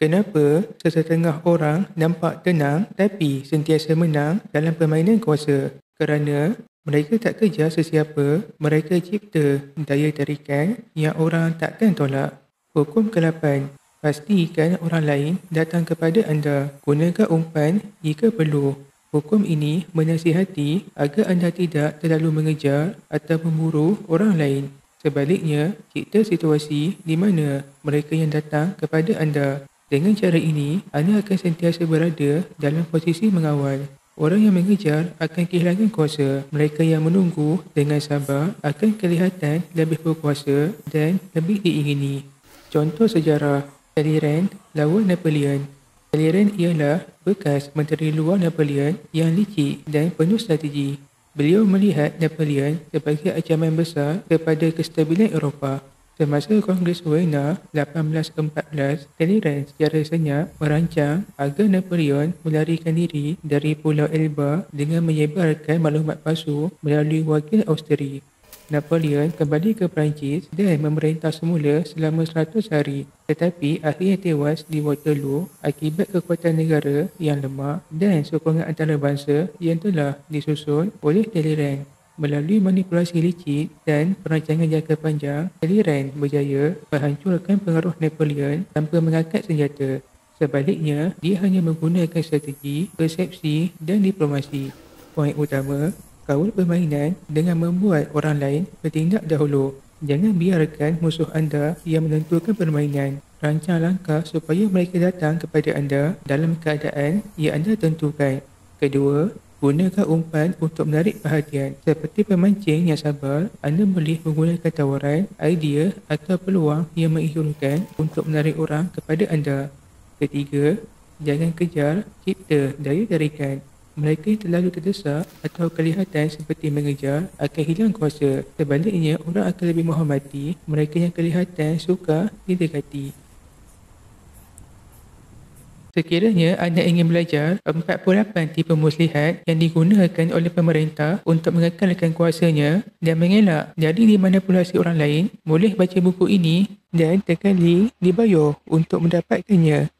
Kenapa sesetengah orang nampak tenang tapi sentiasa menang dalam permainan kuasa? Kerana mereka tak kejar sesiapa, mereka cipta daya tarikan yang orang takkan tolak. Hukum ke-8. Pastikan orang lain datang kepada anda. Gunakan umpan jika perlu. Hukum ini menasihati agar anda tidak terlalu mengejar atau memburu orang lain. Sebaliknya, cipta situasi di mana mereka yang datang kepada anda. Dengan cara ini, anda akan sentiasa berada dalam posisi mengawal. Orang yang mengejar akan kehilangan kuasa. Mereka yang menunggu dengan sabar akan kelihatan lebih berkuasa dan lebih diingini. Contoh sejarah: Talleyrand lawan Napoleon. Talleyrand ialah bekas Menteri Luar Napoleon yang licik dan penuh strategi. Beliau melihat Napoleon sebagai ancaman besar kepada kestabilan Eropah. Semasa Kongres Vienna 1814, Talleyrand secara senyap merancang agar Napoleon melarikan diri dari Pulau Elba dengan menyebarkan maklumat palsu melalui wakil Austria. Napoleon kembali ke Perancis dan memerintah semula selama 100 hari, tetapi akhirnya tewas di Waterloo akibat kekuatan negara yang lemah dan sokongan antarabangsa yang telah disusun oleh Talleyrand. Melalui manipulasi licik dan perancangan jangka panjang, Talleyrand berjaya menghancurkan pengaruh Napoleon tanpa mengangkat senjata. Sebaliknya, dia hanya menggunakan strategi, persepsi dan diplomasi. Poin utama: kawal permainan dengan membuat orang lain bertindak dahulu. Jangan biarkan musuh anda yang menentukan permainan. Rancang langkah supaya mereka datang kepada anda dalam keadaan yang anda tentukan. Kedua, gunakan umpan untuk menarik perhatian. Seperti pemancing yang sabar, anda boleh menggunakan tawaran, idea atau peluang yang menggiurkan untuk menarik orang kepada anda. Ketiga, jangan kejar, cipta daya tarikan. Mereka yang terlalu terdesak atau kelihatan seperti mengejar akan hilang kuasa. Sebaliknya, orang akan lebih menghormati mereka yang kelihatan suka didekati. Sekiranya anda ingin belajar 48 tipe muslihat yang digunakan oleh pemerintah untuk mengekalkan kuasanya dan mengelak dari dimanipulasi orang lain, boleh baca buku ini dan tekan link di bio untuk mendapatkannya.